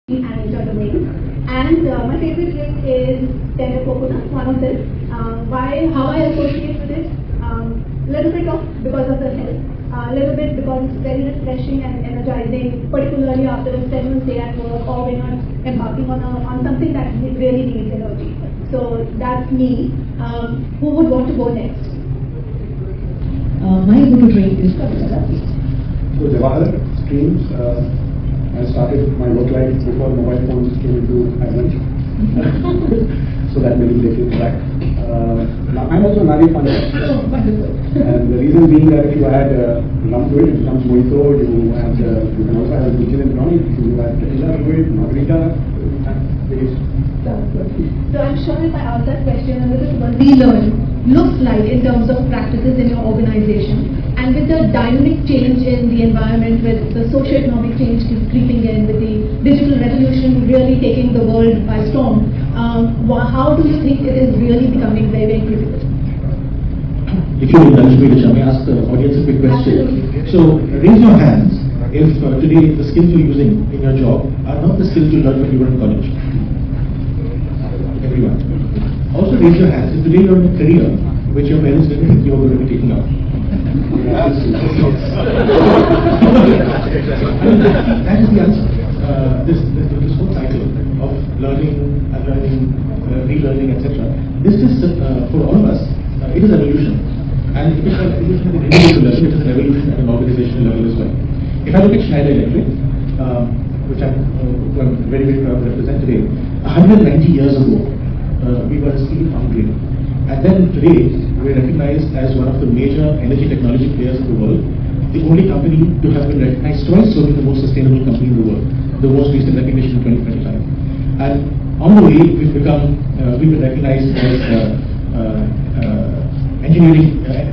and HR domain. And my favorite drink is Tender Coconut, one of them. How I associate with it? Little bit of because of the health, little bit because it's very refreshing and energizing, particularly after a strenuous day at work or when you're embarking on something that really needs energy. So that's me. Who would want to go next? My go-to drink is Coconut. So Jawahar Streams, I started my work life before mobile phones came into advent. So that many places back. I'm also a Nari fan. And the reason being that if you add rum to it, it becomes mojito. You can also have Michelin tonic. You add tequila to it, margarita. So I'm sure if I ask that question, this is what Relearn looks like in terms of practices in your organization. And with the dynamic change in the environment, with the socio-economic change creeping in, with the digital revolution really taking the world by storm, how do you think it is really becoming very, very critical? If you indulge me, Risha, may I ask the audience a quick question? Absolutely. So, raise your hands if today the skills you're using in your job are not the skills you learned when you were in college. Everyone. Also raise your hands if today you're in a career which your parents didn't think you were going to be taking up. That is the answer. This whole cycle of learning, unlearning, relearning, etc. This is for all of us. It is evolution, and it is an evolution at an individual level. It is an evolution at an organizational level as well. If I look at Schneider Electric, which I'm very, very proud to represent today, 190 years ago, we were a steel foundry. And then today, we are recognized as one of the major energy technology players in the world, the only company to have been recognized twice over the most sustainable company in the world, the most recent recognition in 2025. And on the way, we've been recognized as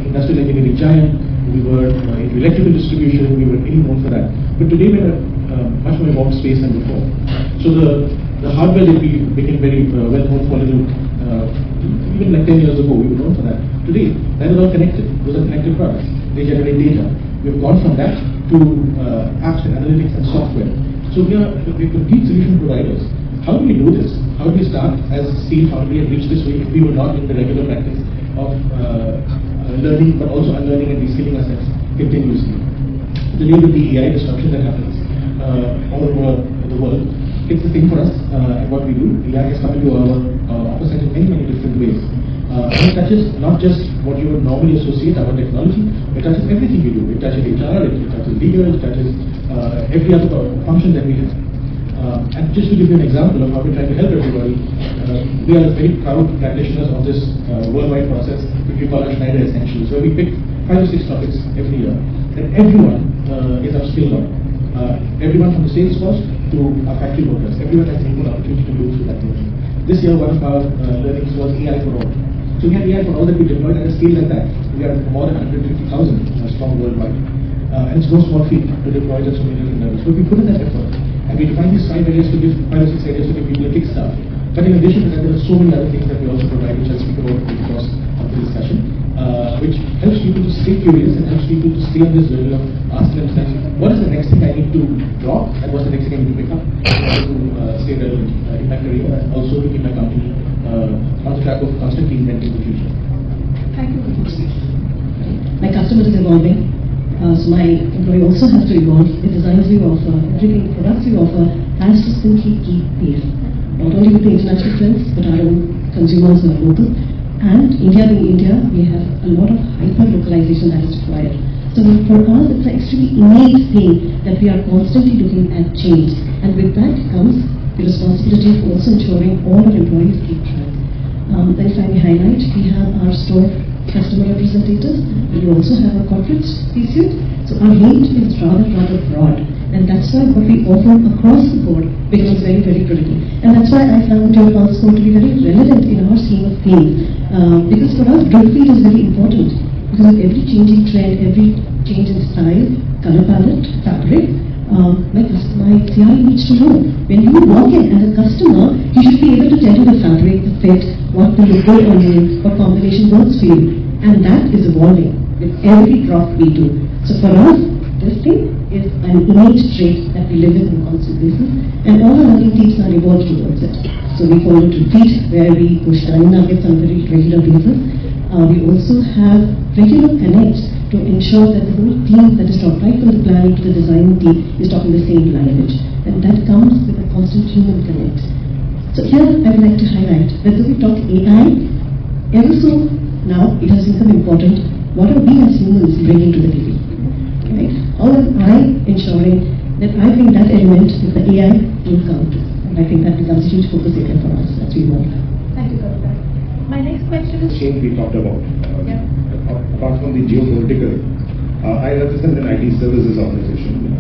industrial engineering giant. We were into electrical distribution, we were really known for that. But today, we're much more evolved space than before. So the hardware that we became very well known for even like 10 years ago, we were known for that. Today, that is all connected. Those are connected products. They generate data. We've gone from that to apps and analytics and software. So we're complete solution providers. How do we do this? How do we start as steel foundry and reach this way if we were not in the regular practice of learning, but also unlearning and reskilling ourselves continuously? Today, with the AI disruption that happens all over the world, it's the same for us and what we do. AI has come into our office in many, many different ways. It touches not just what you would normally associate our technology, it touches everything we do. It touches HR, it touches legal, it touches every other function that we have. And just to give you an example of how we're trying to help everybody, we are very proud practitioners of this worldwide process, which we call our Schneider Essentials, where we pick 5 or 6 topics every year that everyone is upskilled on. Everyone from the sales force to our factory workers, everyone has an equal opportunity to do through that learning. This year, one of our learnings was AI for all. So we had AI for all that we deployed at a scale like that. We are more than 150,000 strong worldwide. And it's no small feat to deploy just so many different levels. But we put in that effort. And we define these 5 areas to give 5 or 6 areas to give people a kickstart. But in addition to that, there are so many other things that we also provide, which I'll speak about in the course of the discussion, which helps people to stay curious and helps people to stay on this journey of asking themselves, what is the next thing I need to drop and what's the next thing I need to pick up to stay relevant in my career and also in my company on the track of constantly inventing the future. Thank you. My customer is evolving, so my employee also has to evolve. The designs we offer, everything, the products we offer has to simply keep pace. Not only with the international trends, but our own consumers who are local. And India being India, we have a lot of hyper-localization that is required. So for us, it's an extremely innate thing that we are constantly looking at change. And with that comes the responsibility of also ensuring all our employees keep track. Then if I may highlight, we have our store customer representatives, but we also have a corporate C-suite. So our range is rather broad. And that's why what we offer across the board becomes very, very critical. And that's why I found your pulse code to be very relevant in our scheme of things. Because for us, drip feed is very important. Because of every changing trend, every change in style, color palette, fabric, my CRE needs to know. When you walk in as a customer, he should be able to tell you the fabric, the fit, what will look good on you, what combination works for you. And that is evolving with every drop we do. So for us, this thing is an innate trait that we live with on a constant basis, and all our learning teams are evolved towards it. So we follow retreat, where we push learning nuggets on a very regular basis. We also have regular connects to ensure that the whole team that is taught, right from the planning to the design team, is talking the same language. And that comes with a constant human connect. So here I would like to highlight, whether we talk AI, ever so now it has become important, what are we as humans bringing to the table? Right? How am I ensuring that I bring that element that the AI will come to? And I think that becomes a huge focus area for us as we move. Thank you, Kavita. My next question is... Change we talked about. Yeah. Apart from the geopolitical, I represent an IT services organization.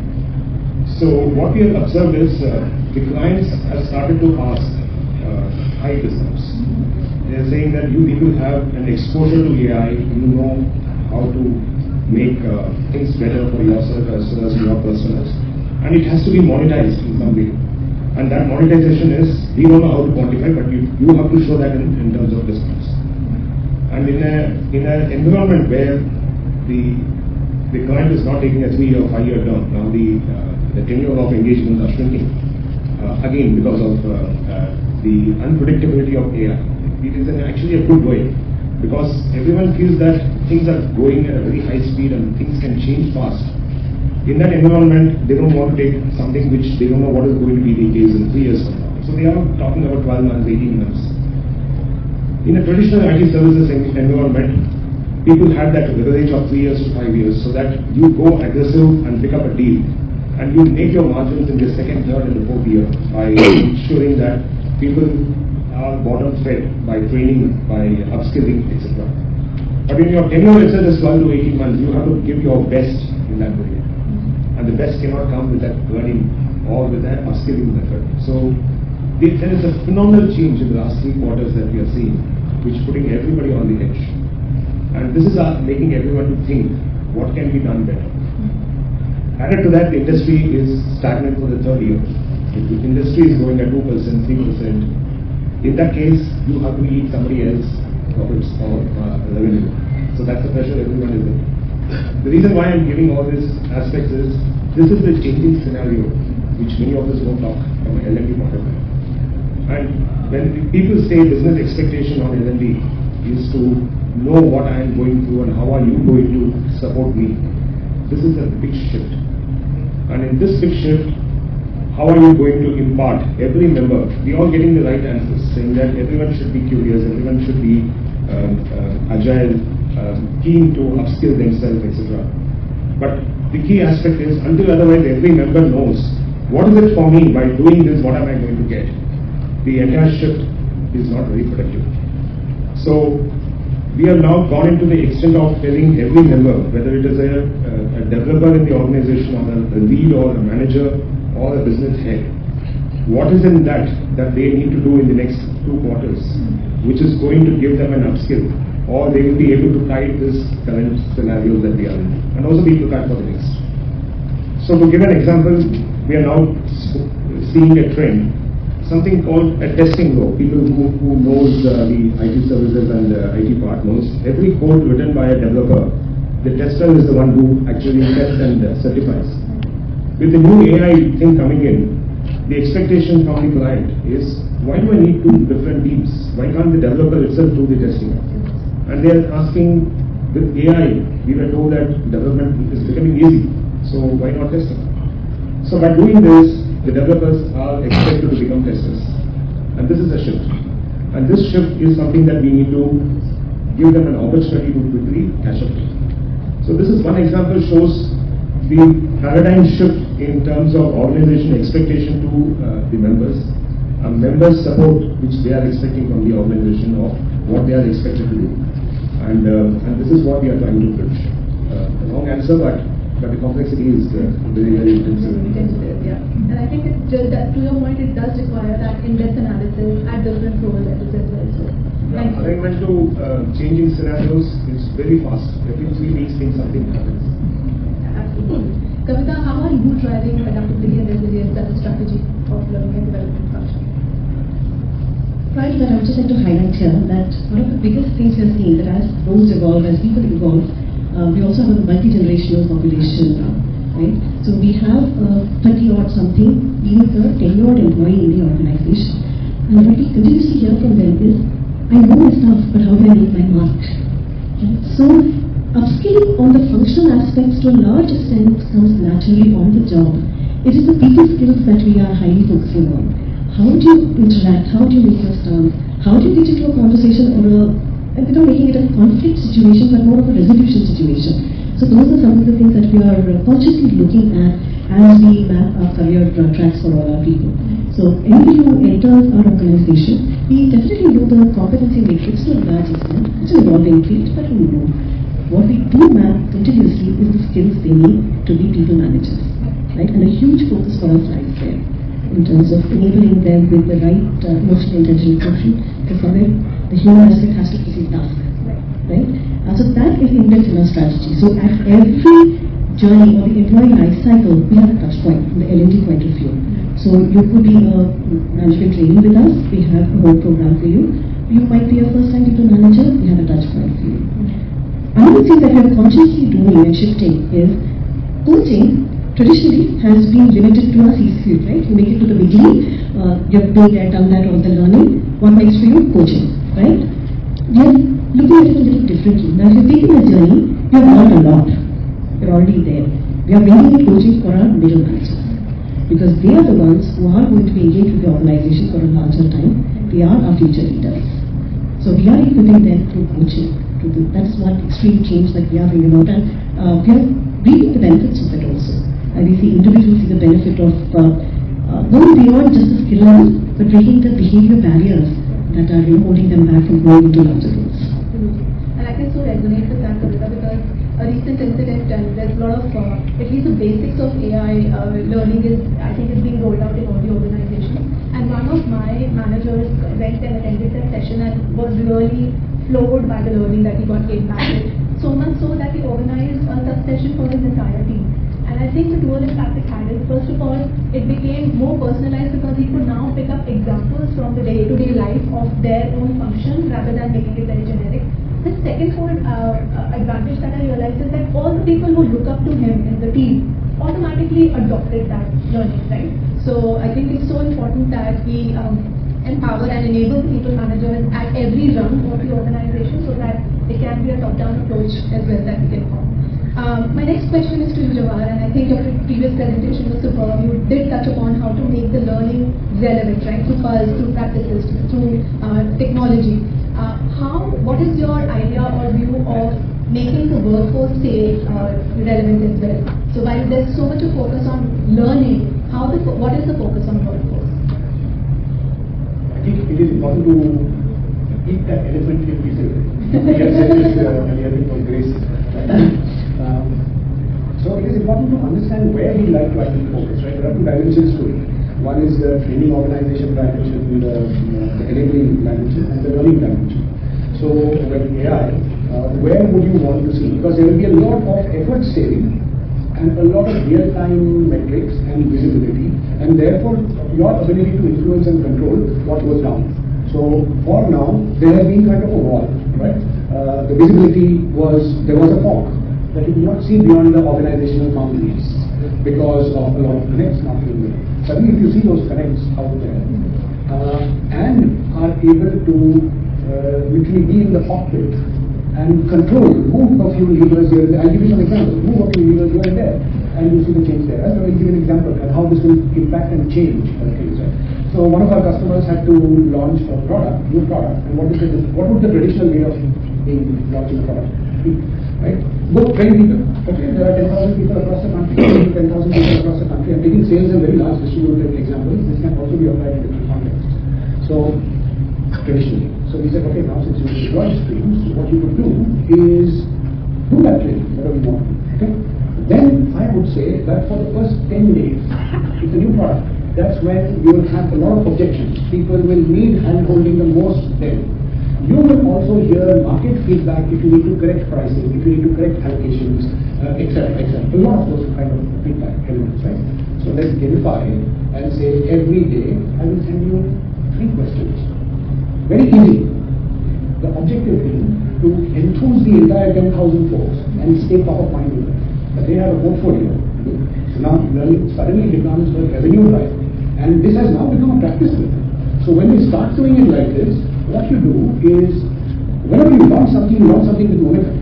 So what we have observed is the clients have started to ask high discounts. They are saying that you people have an exposure to AI, you know how to make things better for yourself as well as your customers, and it has to be monetized in some way. And that monetization is, we don't know how to quantify, but you have to show that in terms of discounts. And in an environment where the client is not taking a 3 or 5 year term, now the tenure of engagement are shrinking, again because of the unpredictability of AI. It is actually a good way, because everyone feels that things are going at a very high speed and things can change fast. In that environment, they don't want to take something which they don't know what is going to be the case in 3 years from now. So they are talking about 12 months, 18 months. In a traditional IT services environment, people had that leverage of 3 years to 5 years, so that you go aggressive and pick up a deal, and you make your margins in the second, third, and the fourth year by ensuring that people are bottom fed by training, by upskilling, etc. But in your tenure itself is 12 to 18 months, you have to give your best in that period. And the best cannot come with that learning or with that upskilling method. So there is a phenomenal change in the last 3 quarters that we are seeing, which is putting everybody on the edge. And this is making everyone to think, what can be done better? Added to that, the industry is stagnant for the 3rd year. If the industry is growing at 2%, 3%, in that case, you have to eat somebody else's profits or revenue. So that's the pressure everyone is in. The reason why I'm giving all these aspects is, this is the changing scenario which many of us won't talk from an L&D point of view. And when people say business expectation on L&D is to know what I am going through and how are you going to support me, this is a big shift. And in this big shift, how are you going to impart every member? We are all getting the right answers, saying that everyone should be curious, everyone should be agile, keen to upskill themselves, etc. But the key aspect is, until otherwise every member knows, what is it for me by doing this, what am I going to get? The entire shift is not very productive. So we have now gone into the extent of telling every member, whether it is a developer in the organization or a lead or a manager or a business head, what is in that they need to do in the next 2 quarters, which is going to give them an upskill, or they will be able to tide this current scenario that we are in, and also be prepared for the next. So to give an example, we are now seeing a trend, something called a testing law. People who knows the IT services and IT part knows, every code written by a developer, the tester is the one who actually tests and certifies. With the new AI thing coming in, the expectation from the client is, why do I need 2 different teams? Why can't the developer itself do the testing? And they are asking, with AI, we were told that development is becoming easy, so why not testing? So by doing this, the developers are expected to become testers. And this is a shift. And this shift is something that we need to give them an opportunity to quickly catch up to. So this is one example, shows the paradigm shift in terms of organization expectation to the members, and members support which they are expecting from the organization of what they are expected to do. And this is what we are trying to bridge. A long answer, but the complexity is very, very intensive. Yeah. And I think just that, to your point, it does require that in-depth analysis at different role levels as well. So, thank you. Alignment to changing scenarios is very fast. Every 3 weeks, something happens. Absolutely. Kavita, how are you driving adaptability and resilience as a strategy of learning and development function? Prior to that, I would just like to highlight here that one of the biggest things we are seeing, that as roles evolve, as people evolve, we also have a multi-generational population right? So we have 30 odd something, even a 10-year-old employee in the organization. And what we continuously hear from them is, I know my stuff, but how do I make my mark? Right? So upskilling on the functional aspects to a large extent comes naturally on the job. It is the people skills that we are highly focusing on. How do you interact? How do you make your stance? How do you get into a conversation or and without making it a conflict situation, but more of a resolution situation? So those are some of the things that we are consciously looking at as we map our career tracks for all our people. So anybody who enters our organization, we definitely know the competency matrix to a large extent. It's an evolving field, but we know. What we do map continuously is the skills they need to be people managers, right? And a huge focus for us lies there in terms of enabling them with the right emotional intelligence quotient, because somewhere the human aspect has to precede task, right? So that is inbuilt in our strategy. So at every journey or the employee life cycle, we have a touch point from the L&D point of view. So you could be a management training with us, we have a whole program for you. You might be a first-time people manager, we have a touch point for you. Another thing that we are consciously doing and shifting is coaching traditionally has been limited to our C-suite, right? You make it to the beginning, you've been there, done that, all the learning. What makes for you? Coaching, right? We are looking at it a little differently. Now, if you're taking a journey, you have learned a lot. You're already there. We are bringing in coaching for our middle managers, because they are the ones who are going to be engaged with the organization for a larger time. They are our future leaders. So we are equipping them through coaching. That's one extreme change that we are bringing out, and we are reaping the benefits of it also. And we see individuals see the benefit of going beyond just the skill level, but breaking the behavior barriers that are holding them back from going into larger roles. And I can so resonate with that, Kavita, because a recent incident, and there's a lot of, at least the basics of AI learning is, I think, is being rolled out in all the organizations. And one of my managers went and attended that session and was really floored by the learning that he got impacted. So much so that he organized a sub-session for his entire team. And I think the dual impact it had is, first of all, it became more personalized because he could now pick up examples from the day-to-day life of their own function rather than making it very generic. The second advantage that I realized is that all the people who look up to him in the team automatically adopted that learning, right? So I think it's so important that we empower and enable the people managers at every rung of the organization so that it can be a top-down approach as well that we can form. My next question is to you, Jawahar, and I think your previous presentation was superb. You did touch upon how to make the learning relevant, right? Through pulse, through practices, through technology. What is your idea or view of making the workforce stay relevant as well? So while there's so much of focus on learning, what is the focus on workforce? I think it is important to eat that elephant in pieces. We have said this earlier for Grace. So it is important to understand where we like to actually focus, right? There are two dimensions to it. One is the training organization dimension, the enabling dimension, and the learning dimension. So with AI, where would you want to see? Because there will be a lot of effort saving and a lot of real-time metrics and visibility, and therefore your ability to influence and control what goes down. So for now, there has been kind of a wall, right? The visibility there was a fog that you could not see beyond the organizational boundaries because of a lot of connects not being there. Suddenly, if you see those connects out there and are able to literally be in the cockpit and control, move a few levers here and there. I'll give you some examples. Move a few levers here and there, and you see the change there. I'll give you an example and how this will impact and change things. Right? So one of our customers had to launch a new product, and what would the traditional way of launching a product be? Right? Go train people. Okay, there are 10,000 people across the country, 10,000 people across the country. I'm taking sales and very large distributed examples. This can also be applied in different contexts. So traditionally. So we said, okay, now since you deploy streams, what you could do is do that training, whatever you want to do. Okay? Then I would say that for the first 10 days, it's a new product. That's when you will have a lot of objections. People will need hand-holding the most then. You will also hear market feedback if you need to correct pricing, if you need to correct allocations, etc., etc. A lot of those kind of feedback elements, right? So let's gamify and say every day I will send you 3 questions. Very easy. The objective being to enthuse the entire 10,000 folks and stay top of mind with them. But they have a portfolio. So now learning suddenly becomes a revenue drive, and this has now become a practice with them. So when we start doing it like this, what you do is, whenever you launch something with momentum,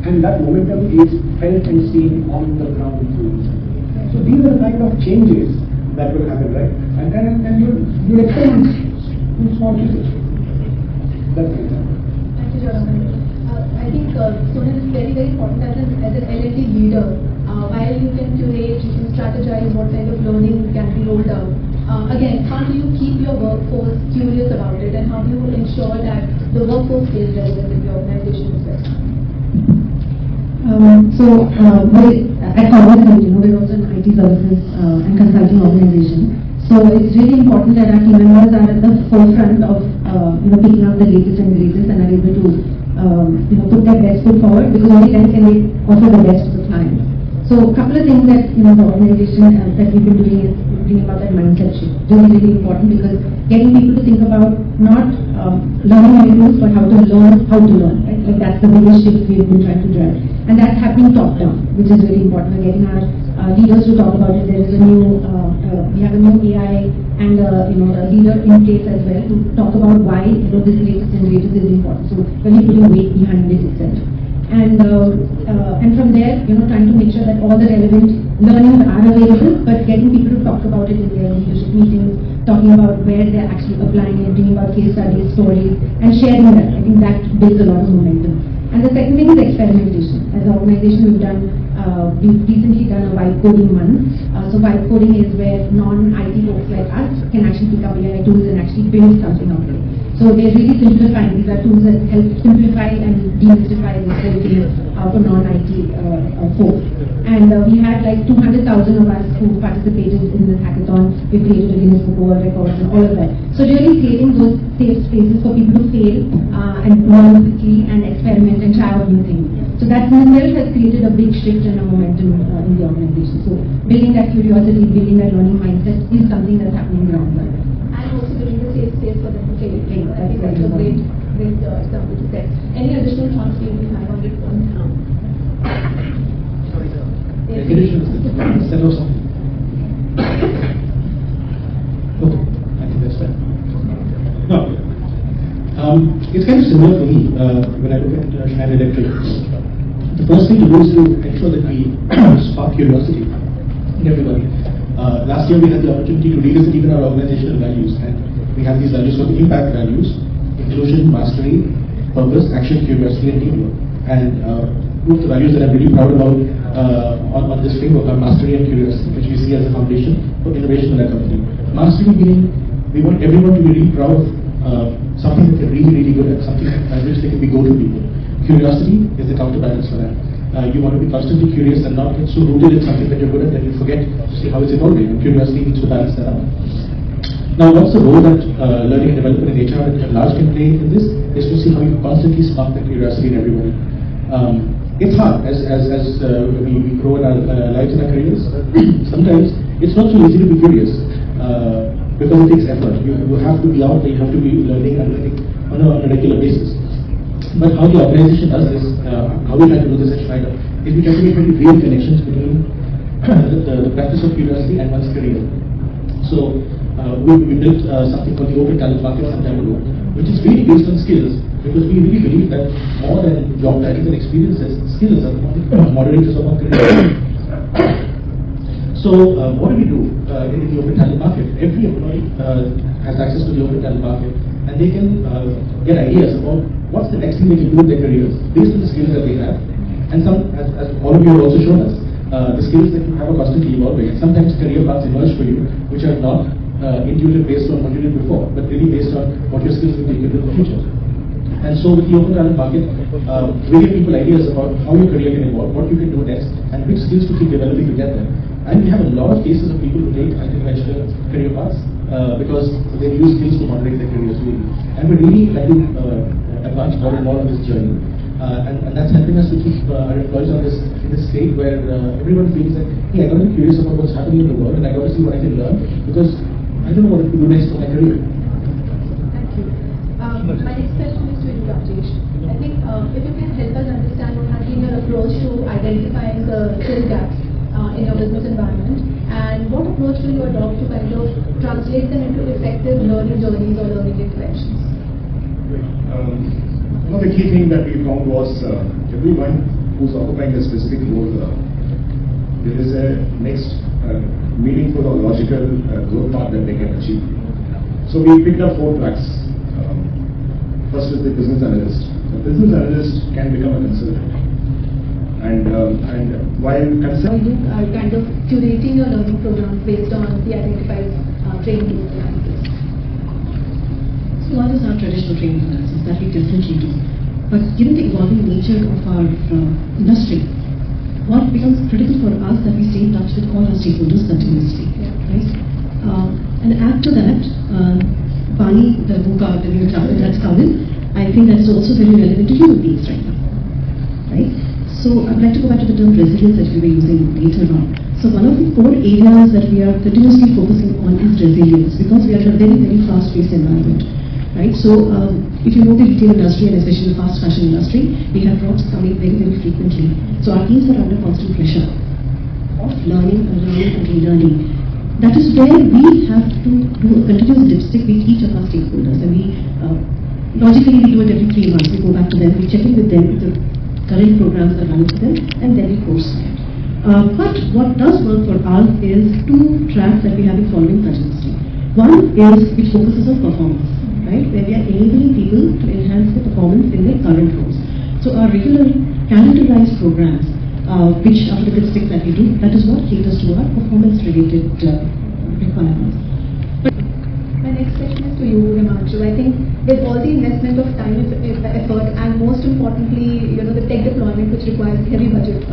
and that momentum is felt and seen on the ground. So these are the kind of changes that will happen, right? And you experiment in small pieces. That's the example. Thank you, Jonathan. I think Sonal is very, very important as an L&D leader. While you can curate, you can strategize what kind of learning can be rolled out. Again, how do you keep your workforce curious about it, and how do you ensure that the workforce stays relevant in the organization as well? At Corporate, we're also an IT services and consulting organization. So it's really important that our team members are at the forefront of picking up the latest and greatest and are able to put their best foot forward, because only then can they offer the best to the client. So a couple of things that the organization that we've been doing is bringing about that mindset shift. Really, really important, because getting people to think about not learning how to use, but how to learn how to learn. Right? Like that's the biggest shift we've been trying to drive, and that's happening top down, which is really important. We're getting our leaders to talk about it. There is a new, we have a new AI and a leader in place as well to talk about why this latest and greatest is important. So really putting weight behind it itself. And from there, trying to make sure that all the relevant learnings are available, but getting people to talk about it in their leadership meetings, talking about where they're actually applying it, bringing about case studies, stories, and sharing that. I think that builds a lot of momentum. And the second thing is experimentation. As an organization, we've recently done a vibe coding month. So vibe coding is where non-IT folks like us can actually pick up AI tools and actually build something out there. So they're really simplifying. These are tools that help simplify and demystify this whole thing for non-IT folks. And we had like 200,000 of us who participated in this hackathon. We created a Guinness Book of World Records and all of that. So really creating those safe spaces for people to fail and learn quickly and experiment and try out new things. So that in itself has created a big shift and a momentum in the organization. So building that curiosity, building that learning mindset is something that's happening ground level. And also giving the safe space for them to fail. I think that's a great example to set. Any additional thoughts you have on this one? Set of something. Okay, I think that's fair. No, it's kind of similar for me when I look at Schneider Electric. The first thing to do is to ensure that we spark curiosity in everybody. Last year we had the opportunity to revisit even our organizational values, and we have these values called impact values: inclusion, mastery, purpose, action, curiosity, and teamwork. And two of the values that I'm really proud about on this framework are mastery and curiosity, which we see as a foundation for innovation in our company. Mastery meaning we want everyone to be really proud of something that they're really, really good at, something at which they can be go-to people. Curiosity is the counterbalance for that. You want to be constantly curious and not get so rooted in something that you're good at that you forget to see how it's evolving. And curiosity needs to balance that out. Now, what's the role that learning and development in HR at large can play in this? Is to see how you constantly spark that curiosity in everybody. It's hard as we grow in our lives and our careers. Sometimes it's not so easy to be curious because it takes effort. You have to be out there, you have to be learning and learning on a regular basis. But how the organization does this, how we try to do this at Schneider, is we try to make very real connections between the practice of curiosity and one's career. So we built something called the Open Talent Market some time ago, which is really based on skills, because we really believe that more than job titles and experiences, skills are moderators of our career. So what do we do in the Open Talent Market? Every employee has access to the Open Talent Market, and they can get ideas about what's the next thing they can do in their careers based on the skills that they have. And some, as all of you have also shown us, the skills that you have are constantly evolving, and sometimes career paths emerge for you which are not intuitive based on what you did before, but really based on what your skills will take you in the future. And so with the Open Talent Market, we give people ideas about how your career can evolve, what you can do next, and which skills to keep developing to get there. And we have a lot of cases of people who take unconventional career paths because they use skills to moderate their careers really. And we really like to advance more and more on this journey. And that's helping us to keep our employees on this state where everyone feels that, hey, I got to be curious about what's happening in the world, and I got to see what I can learn, because I don't know what to do next for my career. Thank you. My next question is to you, Rajesh. I think if you can help us understand what has been your approach to identifying the skill gaps in your business environment, and what approach will you adopt to kind of translate them into effective learning journeys or learning interventions? One of the key things that we found was everyone who's occupying a specific role, there is a next meaningful or logical growth path that they can achieve. So we picked up 4 tracks. First is the business analyst. The business analyst can become a consultant. And while consultant, Are you kind of curating your learning programs based on the identified training analysis? So one is our traditional training analysis that we definitely do. But given the evolving nature of our industry, what becomes critical for us that we stay in touch with all our stakeholders continuously, right? And add to that, Bani, the VUCA, the new topic that's coming, I think that is also very relevant to human beings right now, right? So I'd like to go back to the term resilience that we were using later on. So one of the core areas that we are continuously focusing on is resilience, because we are in a very, very fast-paced environment, right? So if you know the retail industry and especially the fast fashion industry, we have drops coming very, very frequently. So our teams are under constant pressure of learning and relearning. That is where we have to do a continuous dipstick with each of our stakeholders, and we logically we do it every 3 months. We go back to them, we check in with them, the current programs are running for them, and then we course it. But what does work for us is 2 tracks that we have been following continuously. One is which focuses on performance, right? Where we are enabling people to enhance the performance in their current roles. So our regular calendarized programs, which are the dipsticks that we do, that is what caters to our performance-related requirements. My next question is to you, Himanshu. I think with all the investment of time, effort, and most importantly, the tech deployment, which requires heavy budget,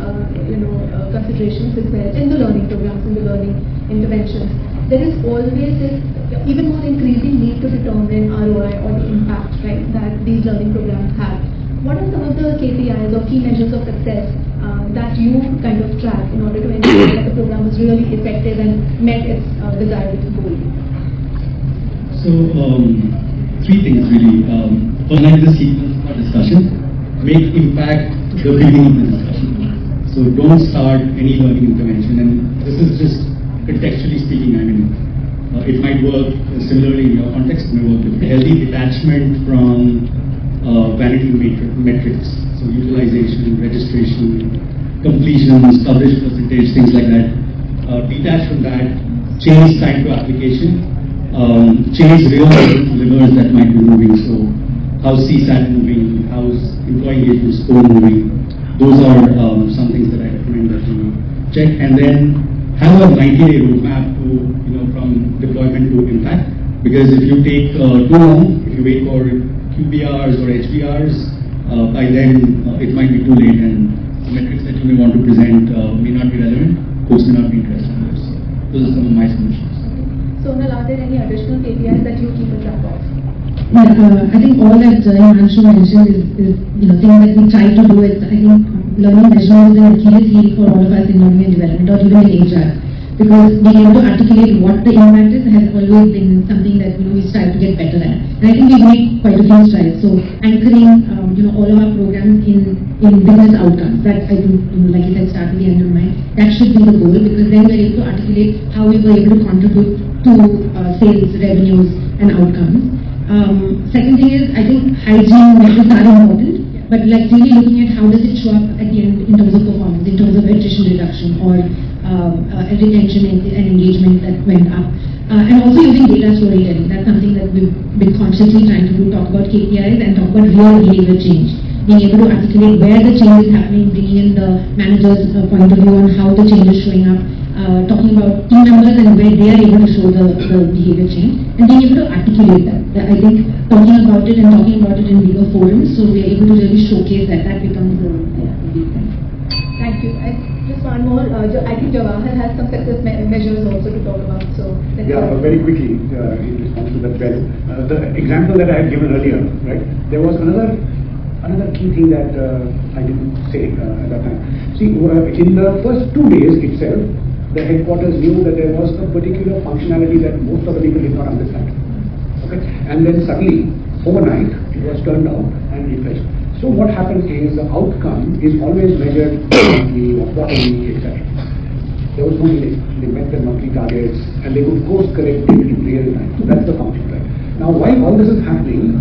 considerations as well in the learning programs, in the learning interventions, there is always this even more increasing need to determine ROI or the impact, right, that these learning programs have. What are some of the KPIs or key measures of success that you kind of track in order to ensure that the program is really effective and met its desired goal? So, 3 things really. Organize the sequence for discussion, make impact the beginning of the discussion. So don't start any learning intervention, and this is just contextually speaking, I mean, it might work similarly in your context, it may work differently. Healthy detachment from vanity metrics, so utilization, registration, completions, coverage percentage, things like that. Detach from that, change time to application, change real levers that might be moving. So how's CSAT moving, how's employee engagement score moving. Those are some things that I recommend that you check, and then have a 90-day roadmap to, from deployment to impact. Because if you take too long, if you wait for QBRs or HBRs, by then it might be too late, and the metrics that you may want to present may not be relevant, folks may not be interested in this. So those are some of my solutions. So, Nal, are there any additional KPIs that you keep a track of? Yeah, I think all that Himanshu mentioned is things that we try to do. Is I think learning measurement is an Achilles heel for all of us in learning and development, or even in HR, because being able to articulate what the impact is has always been something that we strive to get better at. And I think we've made quite a few strides. So anchoring all of our programs in business outcomes. That I think like you said, start with the end in mind. That should be the goal, because then we're able to articulate how we were able to contribute to sales, revenues, and outcomes. Second thing is, I think hygiene measures are important, but like really looking at how does it show up at the end in terms of performance, in terms of attrition reduction or retention and engagement that went up. And also using data storytelling. That's something that we've been consciously trying to do, talk about KPIs and talk about real behavior change. Being able to articulate where the change is happening, bringing in the manager's point of view on how the change is showing up, talking about team members and where they are able to show the behavior change, and being able to articulate that. I think talking about it in bigger forums, so we are able to really showcase that. That becomes a big thing. Thank you. Just one more. I think Jawahar has some success measures also to talk about. So very quickly in response to that, the example that I had given earlier, right? There was another key thing that I didn't say at that time. See, in the first 2 days itself, the headquarters knew that there was a particular functionality that most of the people did not understand. Okay, and then suddenly, overnight, it was turned on and refreshed. So what happens is the outcome is always measured monthly or quarterly, etc. there was no delay. They met their monthly targets and they could course correct in real time. So that's the function, right? Now, while all this is happening,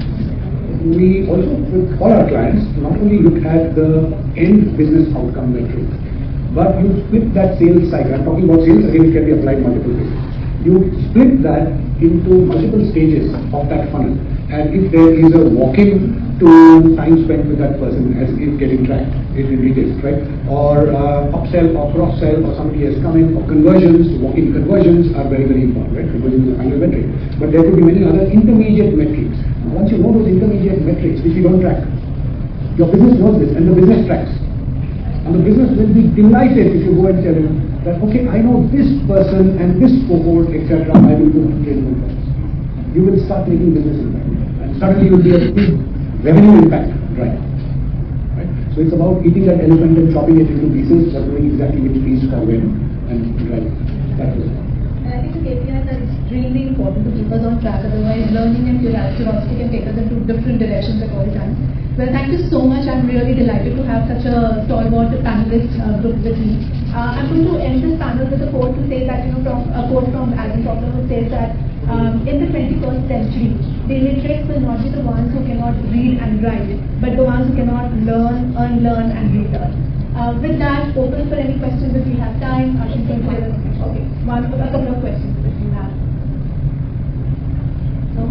we also, with all our clients, not only look at the end business outcome metrics, but you split that sales cycle. I'm talking about sales, again, it can be applied multiple ways. You split that into multiple stages of that funnel. And if there is a walk-in to time spent with that person as if getting tracked in retail, right? Or upsell or cross-sell, or somebody has come in, or conversions, walk-in conversions are very, very important, right? Conversions is a final metric. But there could be many other intermediate metrics. Once you know those intermediate metrics, which you don't track, your business knows this, and the business tracks. And the business will be delighted if you go and tell him that, okay, I know this person and this cohort, etc. I will go to train them. You will start making business impact, and suddenly you will be a big revenue impact driver. Right? So it's about eating that elephant and chopping it into pieces, but knowing exactly which piece for when and driving. That was it. And I think the KPIs are extremely important to keep us on track, otherwise learning and curiosity can take us into different directions at all times. Well, thank you so much. I'm really delighted to have such a stalwart panelist group with me. I'm going to end this panel with a quote to say that, from a quote from Alan Proctor, who says that in the 21st century, the illiterates will not be the ones who cannot read and write, but the ones who cannot learn, unlearn, and relearn. With that, open for any questions if we have time. Okay, a couple of questions.